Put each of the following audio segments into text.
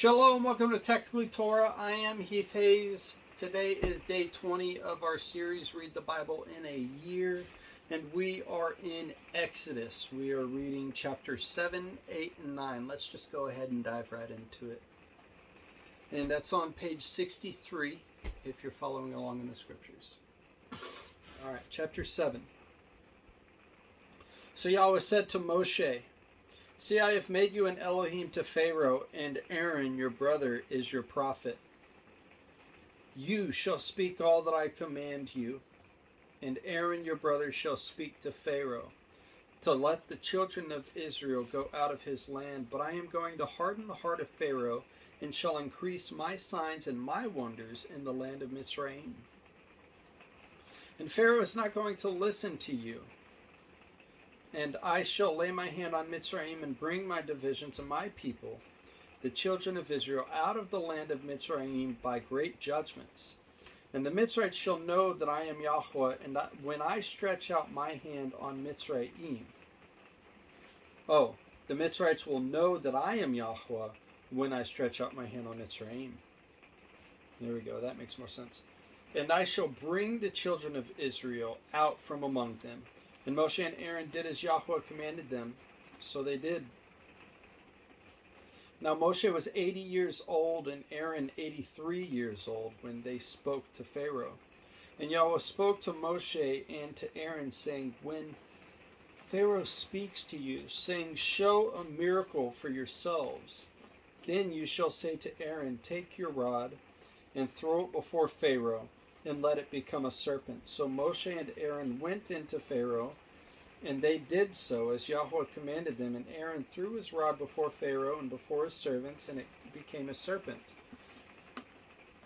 Shalom, welcome to Technically Torah. I am Heath Hayes. Today is day 20 of our series, Read the Bible in a Year, and we are in Exodus. We are reading chapter 7, 8, and 9. Let's just go ahead and dive right into it. And that's on page 63, if you're following along in the scriptures. All right, chapter 7. So Yahweh said to Moshe, "See, I have made you an Elohim to Pharaoh, and Aaron, your brother, is your prophet. You shall speak all that I command you, and Aaron, your brother, shall speak to Pharaoh, to let the children of Israel go out of his land. But I am going to harden the heart of Pharaoh, and shall increase my signs and my wonders in the land of Mitzrayim. And Pharaoh is not going to listen to you. And I shall lay my hand on Mitzrayim and bring my divisions of my people, the children of Israel, out of the land of Mitzrayim by great judgments. And the Mitzrites shall know that I am Yahweh, and when I stretch out my hand on Mitzrayim." The Mitzrites will know that I am Yahweh when I stretch out my hand on Mitzrayim. There we go, that makes more sense. "And I shall bring the children of Israel out from among them. And Moshe and Aaron did as Yahweh commanded them, so they did. Now Moshe was 80 years old, and Aaron 83 years old, when they spoke to Pharaoh. And Yahweh spoke to Moshe and to Aaron, saying, When Pharaoh speaks to you, saying, Show a miracle for yourselves, then you shall say to Aaron, Take your rod, and throw it before Pharaoh, and let it become a serpent. So Moshe and Aaron went into Pharaoh, and they did so as Yahweh commanded them. And Aaron threw his rod before Pharaoh and before his servants, and it became a serpent.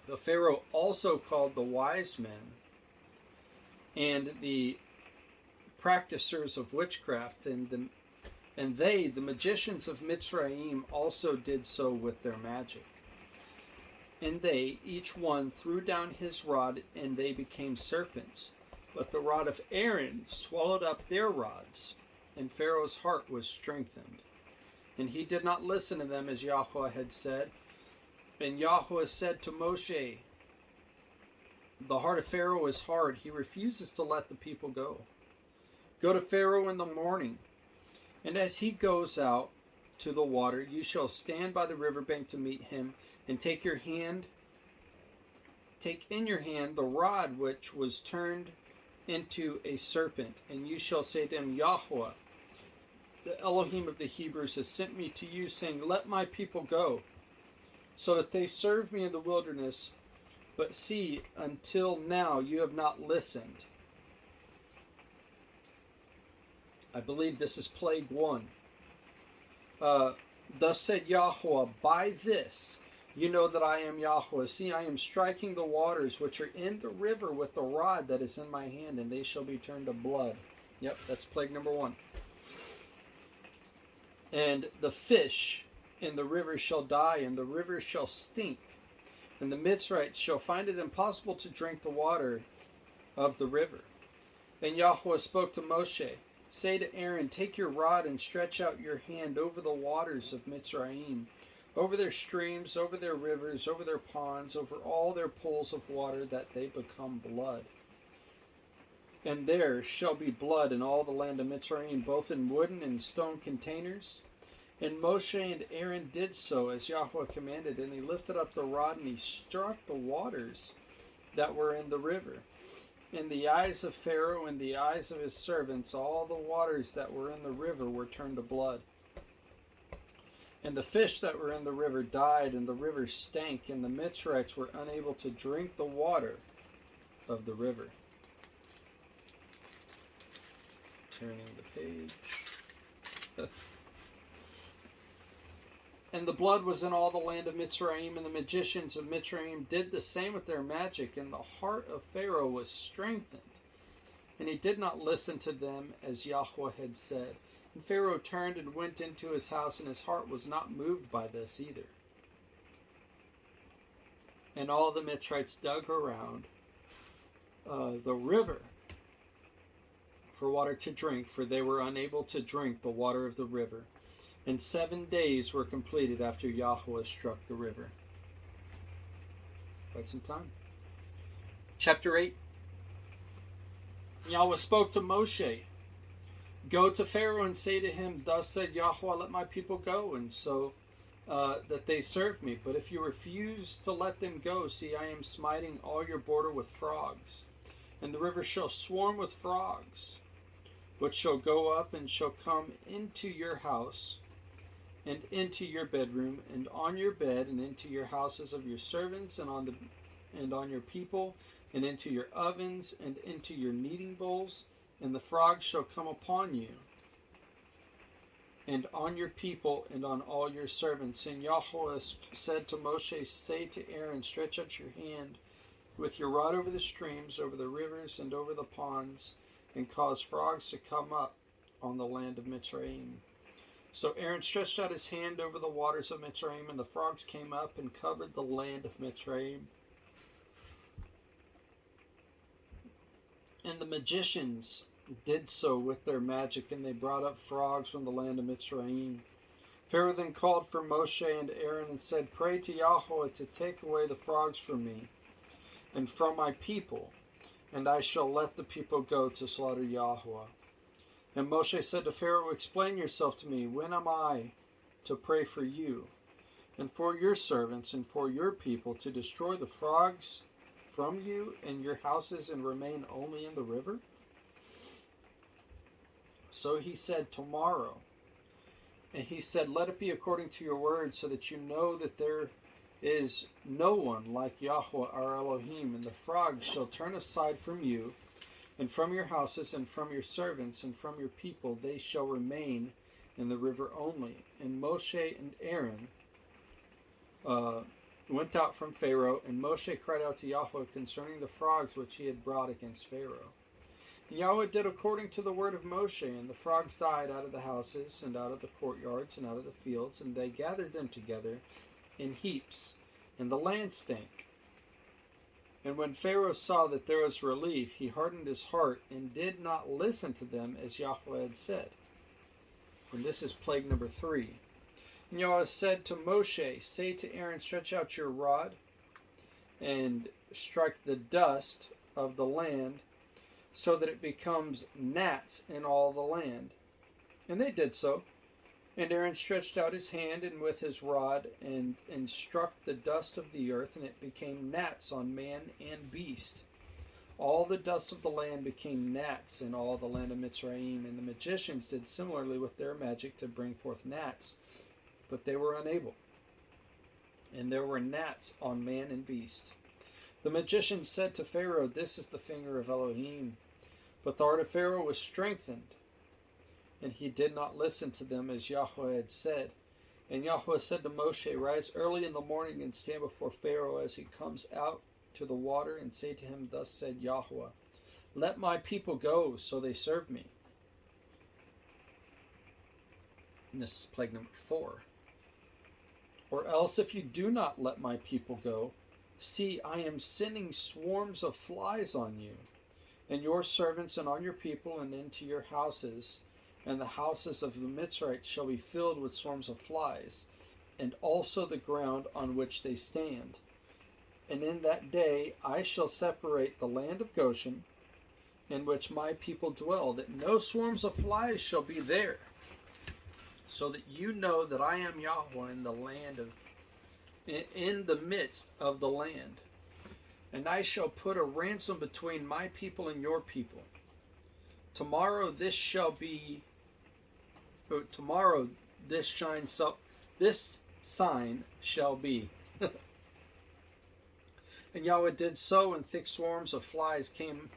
The Pharaoh also called the wise men and the practicers of witchcraft, and they, the magicians of Mitzrayim, also did so with their magic. And they, each one, threw down his rod, and they became serpents. But the rod of Aaron swallowed up their rods, and Pharaoh's heart was strengthened. And he did not listen to them as Yahweh had said. And Yahweh said to Moshe, The heart of Pharaoh is hard. He refuses to let the people go. Go to Pharaoh in the morning, and as he goes out to the water, you shall stand by the riverbank to meet him, and take in your hand the rod which was turned into a serpent, and you shall say to him, Yahweh, the Elohim of the Hebrews, has sent me to you, saying, Let my people go, so that they serve me in the wilderness. But see, until now you have not listened. I believe this is plague 1. Thus said Yahweh, by this you know that I am Yahweh. See, I am striking the waters which are in the river with the rod that is in my hand, and they shall be turned to blood. Yep, that's plague number 1. And the fish in the river shall die, and the river shall stink, and the Mitzrites shall find it impossible to drink the water of the river. And Yahweh spoke to Moshe, Say to Aaron, Take your rod and stretch out your hand over the waters of Mitzrayim, over their streams, over their rivers, over their ponds, over all their pools of water, that they become blood. And there shall be blood in all the land of Mitzrayim, both in wooden and stone containers. And Moshe and Aaron did so as Yahweh commanded, and he lifted up the rod, and he struck the waters that were in the river. In the eyes of Pharaoh and the eyes of his servants, all the waters that were in the river were turned to blood. And the fish that were in the river died, and the river stank, and the Mitzrites were unable to drink the water of the river. Turning the page. And the blood was in all the land of Mitzrayim, and the magicians of Mitzrayim did the same with their magic, and the heart of Pharaoh was strengthened. And he did not listen to them as Yahweh had said. And Pharaoh turned and went into his house, and his heart was not moved by this either. And all the Mitzrites dug around the river for water to drink, for they were unable to drink the water of the river. And 7 days were completed after Yahweh struck the river. Quite some time. Chapter 8. Yahweh spoke to Moshe. Go to Pharaoh and say to him, thus said Yahweh, let my people go, and so that they serve me. But if you refuse to let them go, see, I am smiting all your border with frogs, and the river shall swarm with frogs, which shall go up and shall come into your house, and into your bedroom, and on your bed, and into your houses of your servants, and on your people, and into your ovens, and into your kneading bowls, and the frogs shall come upon you, and on your people, and on all your servants. And Yahweh said to Moshe, say to Aaron, stretch out your hand with your rod over the streams, over the rivers, and over the ponds, and cause frogs to come up on the land of Mitzrayim. So Aaron stretched out his hand over the waters of Mitzrayim, and the frogs came up and covered the land of Mitzrayim. And the magicians did so with their magic, and they brought up frogs from the land of Mitzrayim. Pharaoh then called for Moshe and Aaron and said, pray to Yahweh to take away the frogs from me and from my people, and I shall let the people go to slaughter Yahweh. And Moshe said to Pharaoh, explain yourself to me. When am I to pray for you and for your servants and for your people to destroy the frogs from you and your houses and remain only in the river? So he said, tomorrow. And he said, let it be according to your word, so that you know that there is no one like Yahweh our Elohim. And the frogs shall turn aside from you, and from your houses, and from your servants, and from your people. They shall remain in the river only. And Moshe and Aaron went out from Pharaoh, and Moshe cried out to Yahweh concerning the frogs which he had brought against Pharaoh. And Yahweh did according to the word of Moshe, and the frogs died out of the houses, and out of the courtyards, and out of the fields, and they gathered them together in heaps, and the land stank. And when Pharaoh saw that there was relief, he hardened his heart, and did not listen to them as Yahweh had said. And this is plague number 3. And Yahweh said to Moshe, say to Aaron, stretch out your rod, and strike the dust of the land, so that it becomes gnats in all the land. And they did so. And Aaron stretched out his hand and with his rod and struck the dust of the earth, and it became gnats on man and beast. All the dust of the land became gnats in all the land of Mitzrayim. And the magicians did similarly with their magic to bring forth gnats, but they were unable. And there were gnats on man and beast. The magician said to Pharaoh, this is the finger of Elohim. But the heart of Pharaoh was strengthened, and he did not listen to them as Yahweh had said. And Yahweh said to Moshe, rise early in the morning and stand before Pharaoh as he comes out to the water, and say to him, thus said Yahweh, let my people go, so they serve me. And this is plague number 4. Or else if you do not let my people go, see, I am sending swarms of flies on you, and your servants, and on your people, and into your houses, and the houses of the Mitzrites shall be filled with swarms of flies, and also the ground on which they stand. And in that day I shall separate the land of Goshen, in which my people dwell, that no swarms of flies shall be there, so that you know that I am Yahweh in the midst of the land. And I shall put a ransom between my people and your people. Tomorrow this sign shall be. And Yahweh did so, and thick swarms of flies came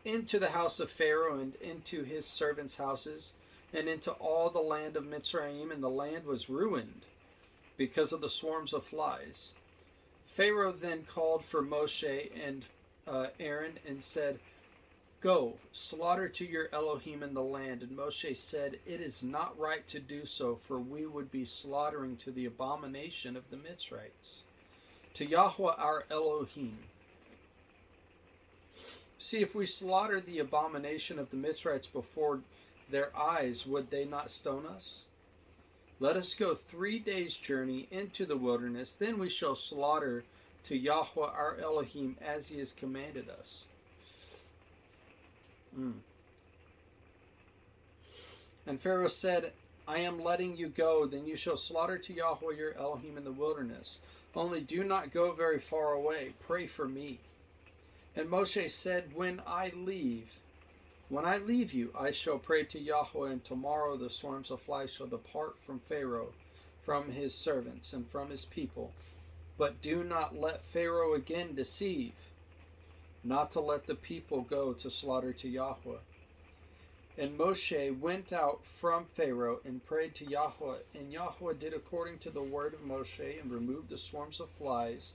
into the house of Pharaoh, and into his servants' houses, and into all the land of Mitzrayim, and the land was ruined because of the swarms of flies. Pharaoh then called for Moshe and Aaron and said, go, slaughter to your Elohim in the land. And Moshe said, it is not right to do so, for we would be slaughtering to the abomination of the Mitzrites, to Yahweh our Elohim. See, if we slaughter the abomination of the Mitzrites before their eyes, would they not stone us? Let us go 3 days' journey into the wilderness, then we shall slaughter to Yahweh our Elohim as he has commanded us. And Pharaoh said, I am letting you go, then you shall slaughter to Yahweh your Elohim in the wilderness. Only do not go very far away. Pray for me. And Moshe said, When I leave you, I shall pray to Yahweh, and tomorrow the swarms of flies shall depart from Pharaoh, from his servants, and from his people. But do not let Pharaoh again deceive, not to let the people go to slaughter to Yahweh. And Moshe went out from Pharaoh and prayed to Yahweh, and Yahweh did according to the word of Moshe, and removed the swarms of flies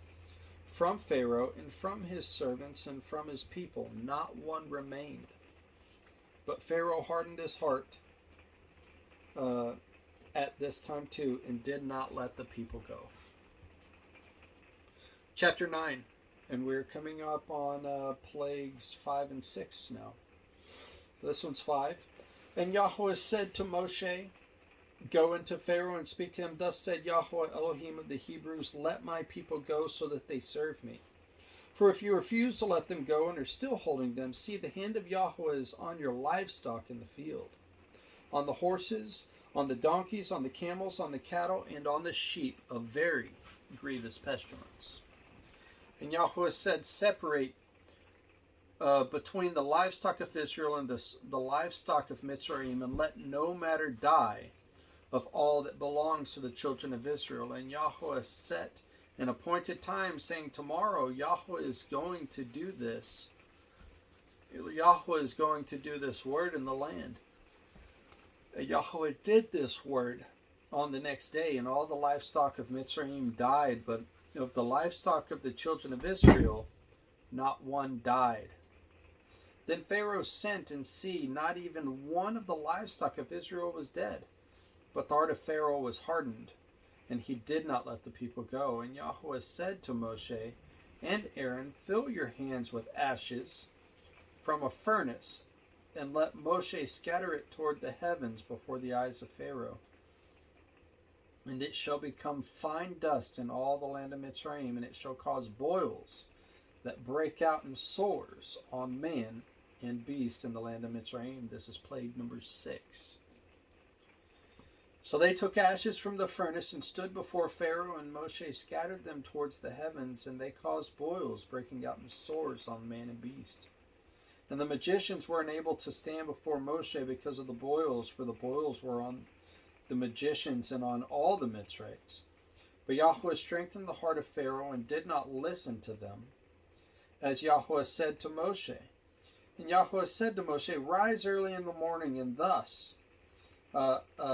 from Pharaoh, and from his servants, and from his people. Not one remained. But Pharaoh hardened his heart at this time too, and did not let the people go. Chapter 9, and we're coming up on plagues 5 and 6 now. This one's 5. And Yahweh said to Moshe, Go into Pharaoh and speak to him. Thus said Yahweh, Elohim of the Hebrews, Let my people go so that they serve me. For if you refuse to let them go and are still holding them, see, the hand of Yahweh is on your livestock in the field, on the horses, on the donkeys, on the camels, on the cattle, and on the sheep, a very grievous pestilence. And Yahweh said, Separate between the livestock of Israel and the livestock of Mitzrayim, and let no matter die of all that belongs to the children of Israel. And Yahweh set an appointed time, saying, Tomorrow Yahweh is going to do this. Yahweh is going to do this word in the land. And Yahweh did this word on the next day, and all the livestock of Mitzrayim died, but of the livestock of the children of Israel, not one died. Then Pharaoh sent, and see, not even one of the livestock of Israel was dead. But the heart of Pharaoh was hardened, and he did not let the people go. And Yahweh said to Moshe and Aaron, Fill your hands with ashes from a furnace, and let Moshe scatter it toward the heavens before the eyes of Pharaoh. And it shall become fine dust in all the land of Mitzrayim, and it shall cause boils that break out in sores on man and beast in the land of Mitzrayim. This is plague number 6. So they took ashes from the furnace and stood before Pharaoh, and Moshe scattered them towards the heavens, and they caused boils breaking out in sores on man and beast. And the magicians were unable to stand before Moshe because of the boils, for the boils were on the magicians and on all the Mitzrayites. But Yahweh strengthened the heart of Pharaoh and did not listen to them, as Yahweh said to Moshe. And Yahweh said to Moshe, Rise early in the morning, and thus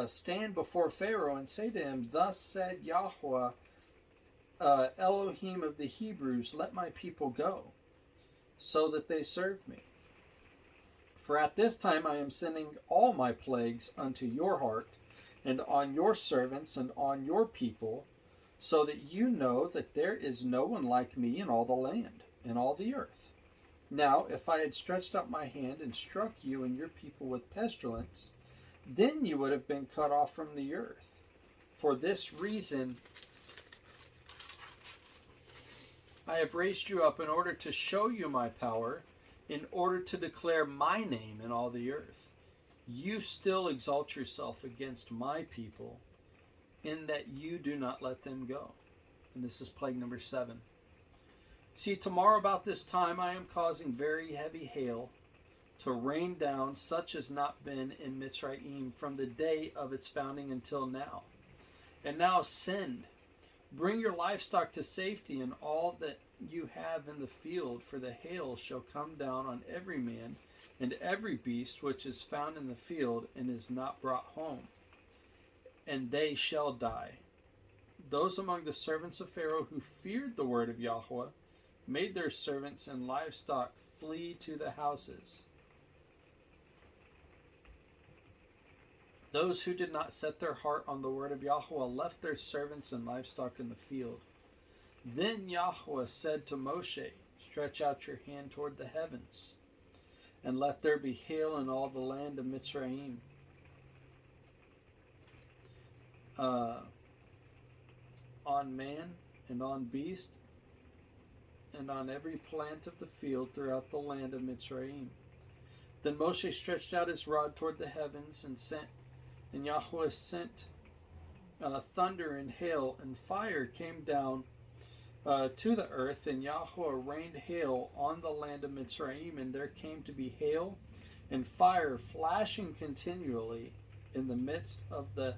stand before Pharaoh, and say to him, Thus said Yahweh, Elohim of the Hebrews, Let my people go, so that they serve me. For at this time I am sending all my plagues unto your heart, and on your servants, and on your people, so that you know that there is no one like me in all the land, in all the earth. Now, if I had stretched out my hand and struck you and your people with pestilence, then you would have been cut off from the earth. For this reason, I have raised you up in order to show you my power, in order to declare my name in all the earth. You still exalt yourself against my people, in that you do not let them go. And this is plague number 7. See, tomorrow about this time I am causing very heavy hail to rain down, such as not been in Mitzrayim from the day of its founding until now. And now send, bring your livestock to safety, and all that you have in the field, for the hail shall come down on every man and every beast which is found in the field and is not brought home, and they shall die. Those among the servants of Pharaoh who feared the word of Yahweh made their servants and livestock flee to the houses. Those who did not set their heart on the word of Yahweh left their servants and livestock in the field. Then Yahweh said to Moshe, Stretch out your hand toward the heavens, and let there be hail in all the land of Mitzrayim. uh, on man and on beast and on every plant of the field throughout the land of Mitzrayim. Then Moshe stretched out his rod toward the heavens and Yahweh sent thunder and hail, and fire came down to the earth, and Yahweh rained hail on the land of Mitzrayim, and there came to be hail and fire flashing continually in the midst of the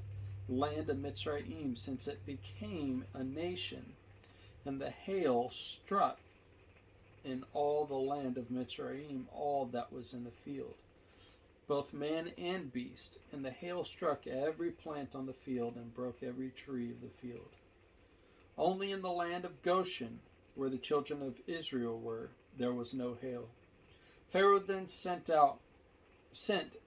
land of Mitzrayim, since it became a nation, and the hail struck in all the land of Mitzrayim, all that was in the field, both man and beast. And the hail struck every plant on the field and broke every tree of the field. Only in the land of Goshen, where the children of Israel were, there was no hail. Pharaoh then sent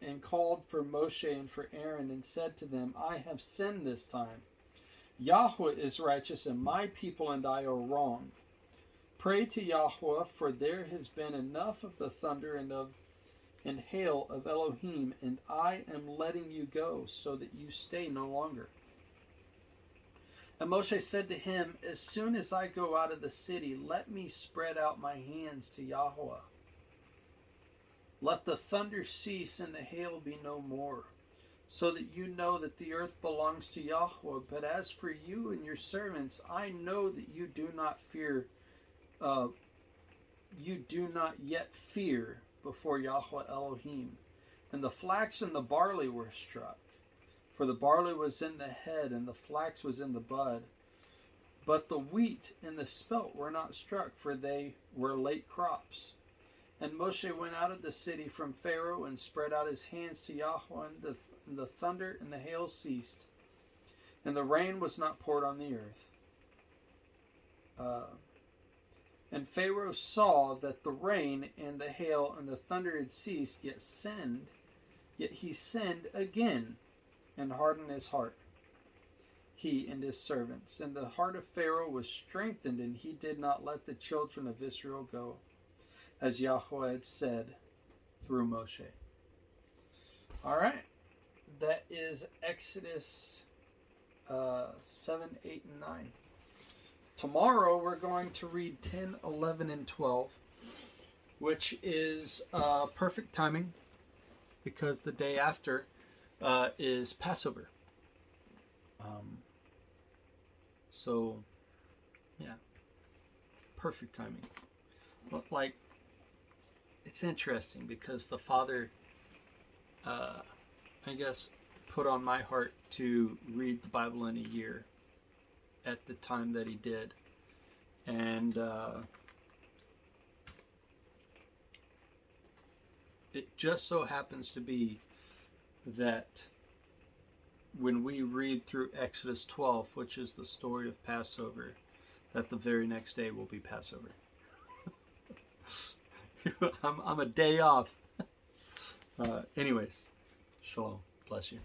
and called for Moshe and for Aaron, and said to them, I have sinned this time. Yahweh is righteous, and my people and I are wrong. Pray to Yahweh, for there has been enough of the thunder and hail of Elohim, and I am letting you go, so that you stay no longer. And Moshe said to him, as soon as I go out of the city, let me spread out my hands to Yahweh. Let the thunder cease and the hail be no more, so that you know that the earth belongs to Yahweh. But as for you and your servants, I know that you do not yet fear before Yahweh Elohim. And the flax and the barley were struck, for the barley was in the head and the flax was in the bud. But the wheat and the spelt were not struck, for they were late crops. And Moshe went out of the city from Pharaoh and spread out his hands to Yahweh, and the thunder and the hail ceased, and the rain was not poured on the earth. And Pharaoh saw that the rain and the hail and the thunder had ceased, yet he sinned again, and hardened his heart, he and his servants. And the heart of Pharaoh was strengthened, and he did not let the children of Israel go, as Yahweh had said through Moshe. All right, that is Exodus 7, 8, and 9. Tomorrow we're going to read 10, 11, and 12, which is perfect timing because the day after is Passover. So, yeah, perfect timing. But it's interesting because the Father, I guess, put on my heart to read the Bible in a year at the time that he did. And it just so happens to be that when we read through Exodus 12, which is the story of Passover, that the very next day will be Passover. I'm a day off. Anyways, shalom. Bless you.